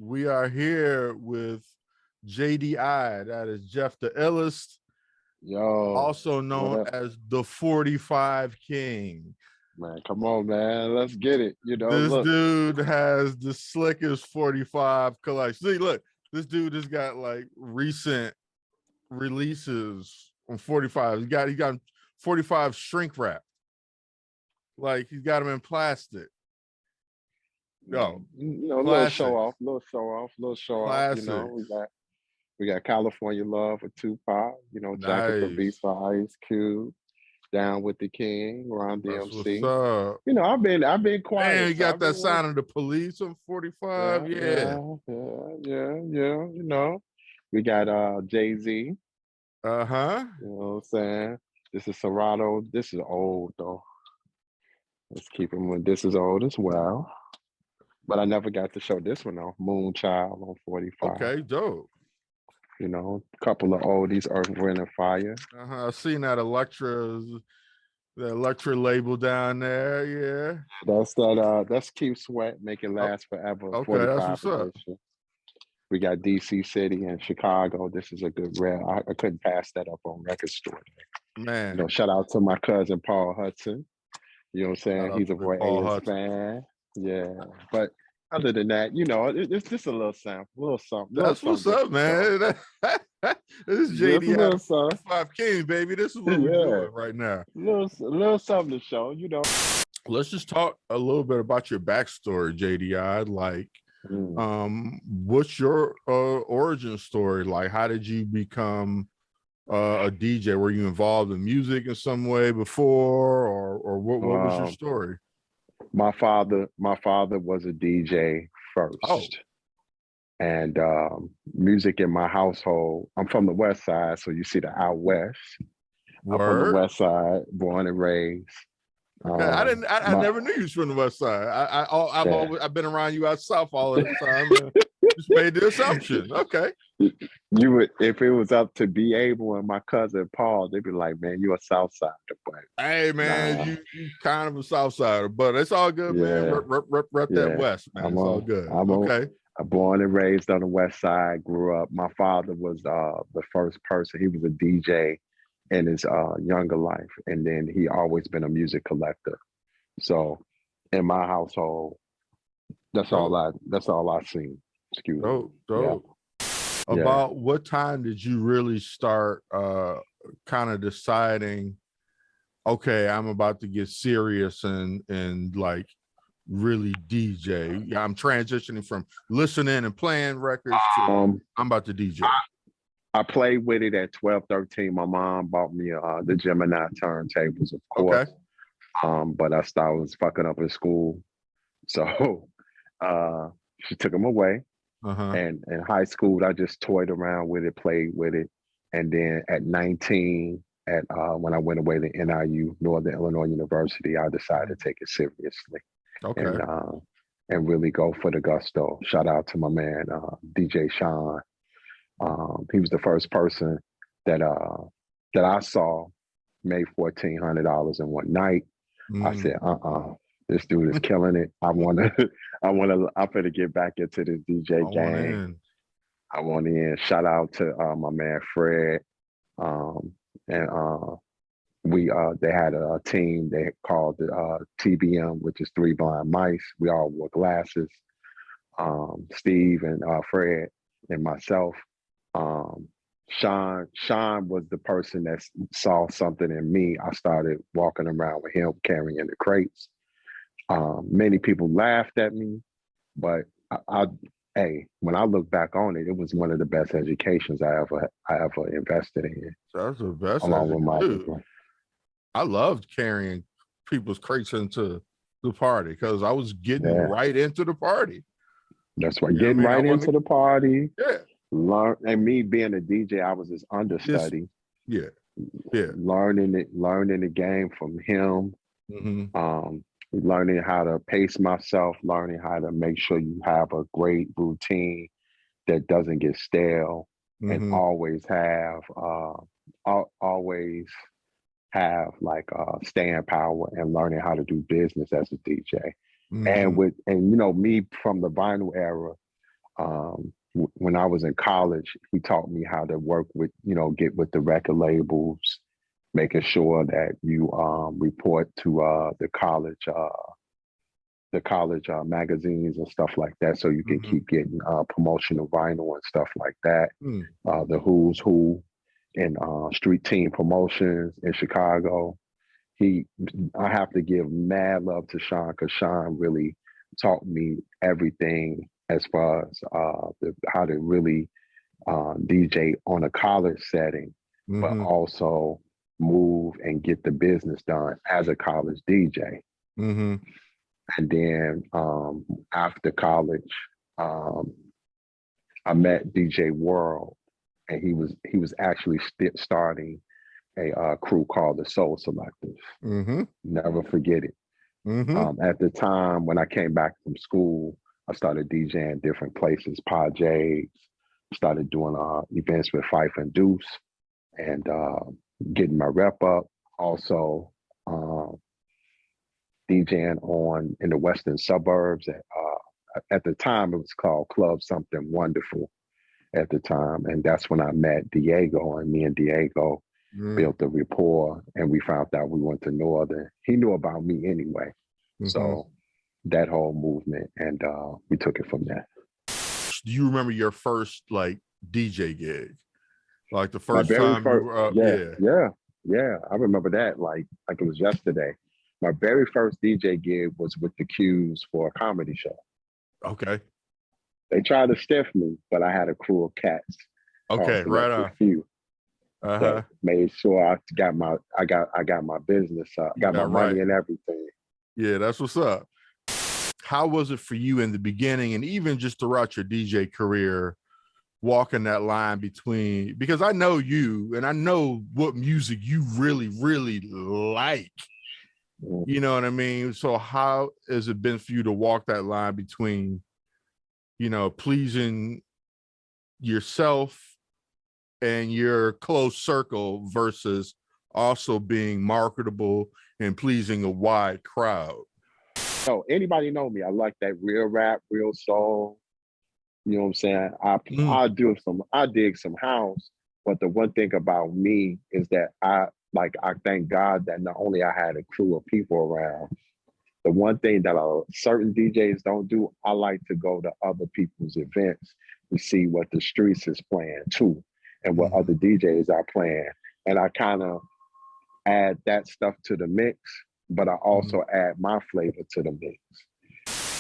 We are here with JDI. That is Jeff the Illest, also known as the 45 King. Man, come on, man. Let's get it. This dude has the slickest 45 collection. See, look, this dude has got like recent releases on 45. He got 45 shrink wrap. Like he's got them in plastic. No, little show off. We got California Love with Tupac. Jacket for Beats for Ice Cube. Down with the King, Ron DMC. What's up? I've been quiet. Man, you got that sign of the police on 45. Yeah. We got Jay-Z. You know what I'm saying? This is Serato. This is old though. Let's keep him when this is old as well. But I never got to show this one off. Moonchild on 45. Okay, dope. A couple of oldies, Earth, Wind, and Fire. I've seen that Electra label down there. Yeah. That's Keep Sweat, Make It Last Forever. Okay, 45 that's what's up. We got DC City and Chicago. This is a good rare. I couldn't pass that up on Record Store Day. Man. Shout out to my cousin Paul Hudson. You know what I'm saying? He's a Roy Ayers fan. Yeah. But other than that, it's just a little sample, something. That's what's up, man. This is JD 5 Kings, baby. This is what we're doing right now. Little something to show, Let's just talk a little bit about your backstory, JDI. Like, what's your origin story? Like, how did you become a DJ? Were you involved in music in some way before, or what was your story? My father was a DJ first. And music in my household. I'm from the West Side, so you see the out West. I'm from the West Side, born and raised. I never knew you was from the West Side. I've been around you out South all the time. Just made the assumption. Okay. You would, if it was up to be able and my cousin Paul, they'd be like, "Man, you're a South Sider." But hey, man, you kind of a South Sider, but it's all good, man. Rep that West, man. It's all good. I'm born and raised on the West Side. Grew up. My father was the first person. He was a DJ in his younger life, and then he always been a music collector. So, in my household, that's all I seen. Excuse me. Dope. About what time did you really start kind of deciding, okay, I'm about to get serious and like really DJ? I'm transitioning from listening and playing records to I'm about to DJ. I played with it at 12, 13. My mom bought me the Gemini turntables, of course. Okay. But I was fucking up in school. So she took them away. And in high school, I just toyed around with it, played with it. And then at 19, when I went away to NIU, Northern Illinois University, I decided to take it seriously. Okay. And really go for the gusto. Shout out to my man, DJ Sean. He was the first person that I saw made $1,400 in one night. I said, this dude is killing it. I'm gonna get back into this DJ game. I want in. Shout out to my man Fred. They had a team they called the TBM, which is Three Blind Mice. We all wore glasses. Steve and Fred and myself. Sean was the person that saw something in me. I started walking around with him carrying the crates. Many people laughed at me, but when I look back on it, it was one of the best educations I ever invested in. That's the best. I loved carrying people's crates into the party because I was getting right into the party. That's right, getting right into the party. Yeah. And me being a DJ, I was his understudy. Learning the game from him. Learning how to pace myself, learning how to make sure you have a great routine that doesn't get stale, and always have like staying power and learning how to do business as a DJ. And me from the vinyl era, when I was in college, he taught me how to work with, get with the record labels, making sure that you report to the college magazines and stuff like that, so you can keep getting promotional vinyl and stuff like that. The Who's Who and Street Team Promotions in Chicago. I have to give mad love to Sean, because Sean really taught me everything as far as how to really DJ on a college setting, but also move and get the business done as a college DJ. And then after college, I met DJ World, and he was actually starting a crew called the Soul Selectors. Never forget it. At the time when I came back from school, I started DJing different places, Pajays, started doing events with Fife and Deuce, and getting my rep up. Also DJing in the western suburbs. At the time, it was called Club Something Wonderful at the time. And that's when I met Diego, and me and Diego built a rapport, and we found out we went to Northern. He knew about me anyway. So that whole movement, and we took it from there. Do you remember your first like DJ gig? Like the first time you were up? Yeah. I remember that like it was yesterday. My very first DJ gig was with the Q's for a comedy show. Okay. They tried to stiff me, but I had a crew of cats. Okay, right on. That made sure I got my business up, got my money and everything. Yeah, that's what's up. How was it for you in the beginning, and even just throughout your DJ career, walking that line between, because I know you and I know what music you really, really like. You know what I mean? So how has it been for you to walk that line between, pleasing yourself and your close circle versus also being marketable and pleasing a wide crowd? So anybody know me? I like that real rap, real soul. You know what I'm saying? I dig some house, but the one thing about me is that I thank God that not only I had a crew of people around. The one thing that certain DJs don't do, I like to go to other people's events to see what the streets is playing too, and what other DJs are playing. And I kind of add that stuff to the mix, but I also add my flavor to the mix.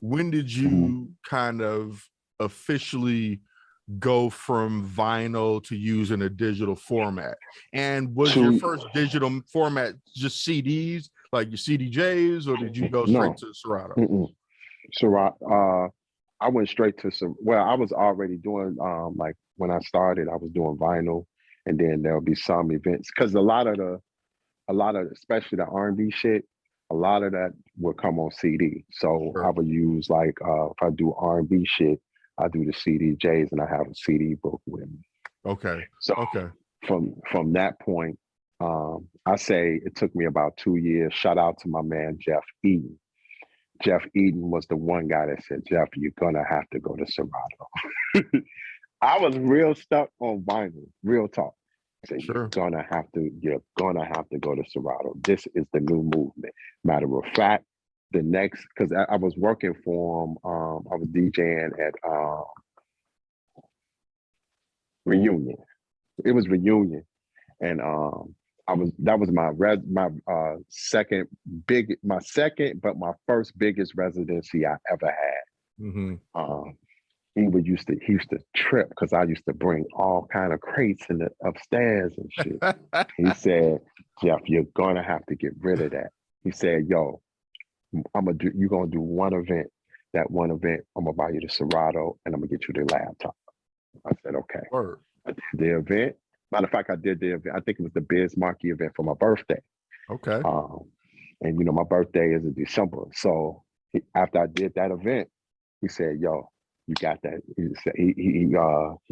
When did you kind of officially go from vinyl to using a digital format? And was your first digital format just CDs, like your CDJs, or did you go straight to Serato? Serato. I went straight to I was already doing like when I started, I was doing vinyl, and then there'll be some events, because a lot of especially the R&B shit, a lot of that will come on CD. So I would use if I do R&B shit, I do the CDJs, and I have a CD book with me. Okay. So from that point, I say it took me about 2 years. Shout out to my man, Jeff Eden. Jeff Eden was the one guy that said, Jeff, you're gonna have to go to Serato. I was real stuck on vinyl, real talk. I said, you're gonna have to go to Serato. This is the new movement. Matter of fact, because I was working for him, I was DJing at Reunion. It was Reunion, and that was my second, but my first biggest residency I ever had. He used to trip because I used to bring all kind of crates in the upstairs and shit. He said, Jeff, you're gonna have to get rid of that. He said, yo, you're gonna do one event. That one event, I'm gonna buy you the Serato, and I'm gonna get you the laptop. I said, okay. I did the event. Matter of fact, I did the event. I think it was the Biz Markie event for my birthday. Okay. And my birthday is in December. So after I did that event, he said, yo, you got that. He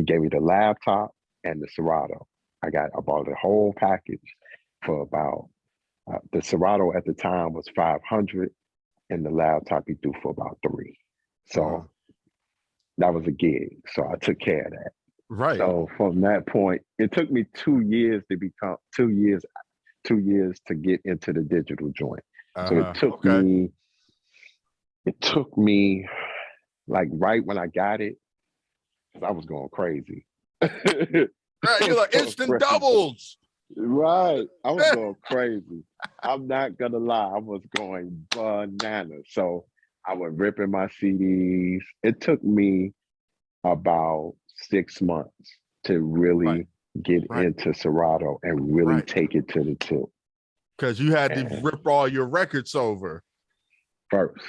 gave me the laptop and the Serato. I bought the whole package for about, the Serato at the time was $500, and the laptop he threw for about $300. So That was a gig. So I took care of that. Right. So from that point, it took me 2 years to become 2 years to get into the digital joint. So it took me like right when I got it, I was going crazy. Right, you're like instant doubles. Right. I was going crazy. I'm not gonna lie, I was going bananas. So I was ripping my CDs. It took me about 6 months to really get into Serato and really take it to the tip. Because you had to rip all your records over. First.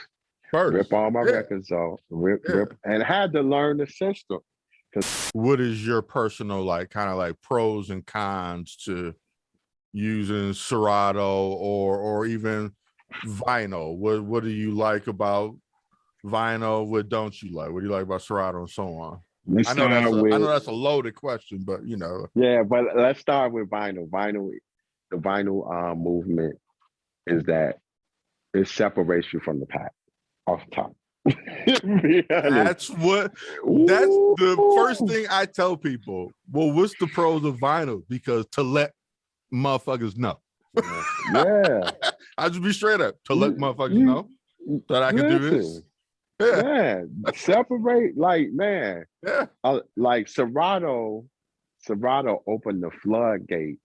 Rip all my records off. Rip, and had to learn the system. What is your personal kind of pros and cons to using Serato or even vinyl? What do you like about vinyl? What don't you like? What do you like about Serato and so on? I know that's a loaded question, but you know. Yeah, but let's start with vinyl. The vinyl movement is that it separates you from the pack off the top. That's the first thing I tell people. Well, what's the pros of vinyl? Because to let motherfuckers know. Yeah. I'll just be straight up to let motherfuckers know that I can do this. Yeah. Man, separate, man. Yeah. Like Serato opened the floodgates.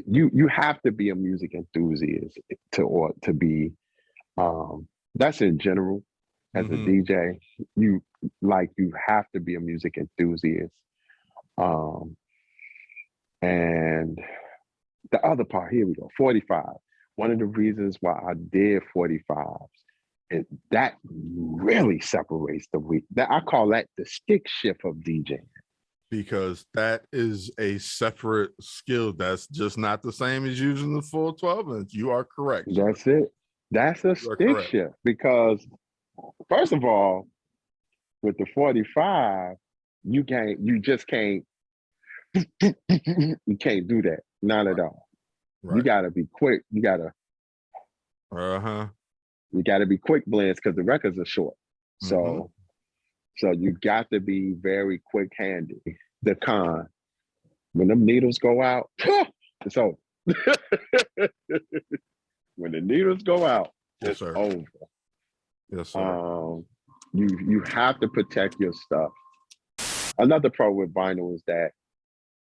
You have to be a music enthusiast to be that's in general as a DJ. You have to be a music enthusiast. And the other part, here we go, 45. One of the reasons why I did 45s is that really separates the week. That I call that the stick shift of DJing. Because that is a separate skill. That's just not the same as using the full 12 inch. You are correct. That's it. That's a stick shift. Because first of all, with the 45, you can't do that. Not at all. Right. You gotta be quick. You gotta be quick blends because the records are short. So you got to be very quick-handed. The con, when them needles go out, it's over. When the needles go out, it's over. Yes, sir. You have to protect your stuff. Another pro with vinyl is that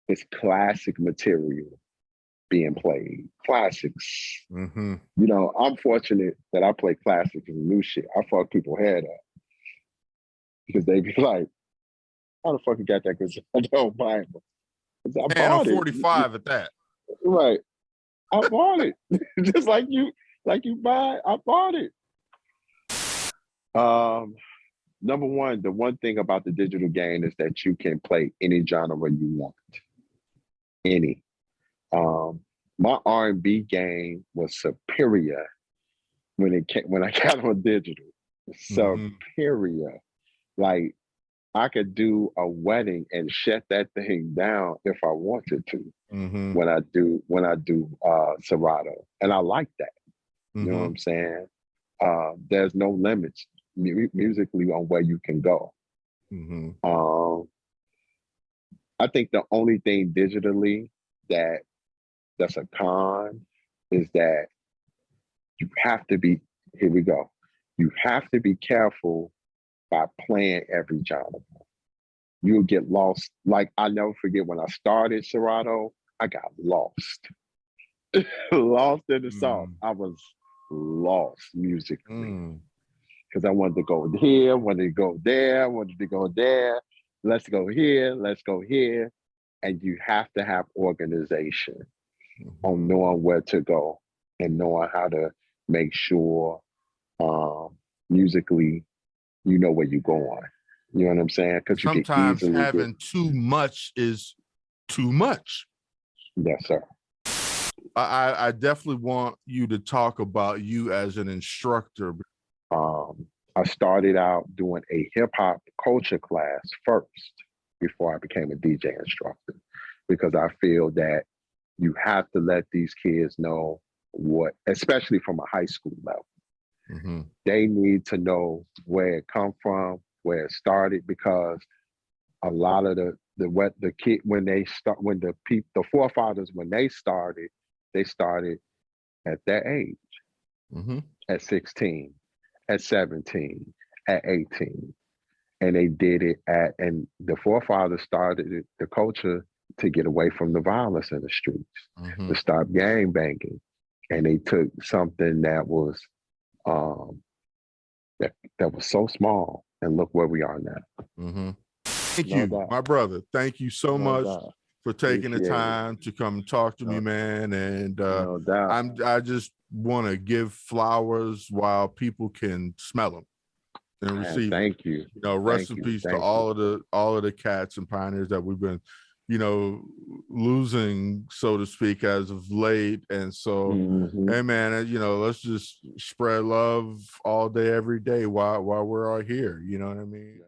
it's classic material being played. Classics. You know, I'm fortunate that I play classics and new shit. I fuck people head up. Because they be like, how the fuck you got that? Because I don't buy it. I bought it. 45 at that. Right. I bought it. Just like you buy, I bought it. Number one, the one thing about the digital game is that you can play any genre you want. Any. My R&B game was superior when I got on digital. Superior. Like I could do a wedding and shut that thing down if I wanted to when I do Serato. And I like that. You know what I'm saying? There's no limits musically on where you can go. I think the only thing digitally that's a con is that you have to be, here we go. You have to be careful by playing every genre. You'll get lost. Like, I'll never forget when I started Serato, I got lost. Lost in the song. I was lost musically. Because I wanted to go here, wanted to go there, wanted to go there. Let's go here, let's go here. And you have to have organization on knowing where to go and knowing how to make sure musically you know where you're going. You know what I'm saying? Because sometimes having too much is too much. Yes, sir. I definitely want you to talk about you as an instructor. I started out doing a hip hop culture class first before I became a DJ instructor, because I feel that you have to let these kids know what, especially from a high school level, They need to know where it come from, where it started, because a lot of the kid when the forefathers when they started at that age, at 16, at 17, at 18, and they did it and the forefathers started the culture to get away from the violence in the streets, to stop gang banging, and they took something that was that was so small, and look where we are now. Thank you, my brother. Thank you so much for taking the time to come and talk to me, man. And I just want to give flowers while people can smell them and receive. Thank you. You know, rest in peace to all of the cats and pioneers that we've been, you know, losing, so to speak, as of late. And so, hey, man, you know, let's just spread love all day, every day while we're all here. You know what I mean?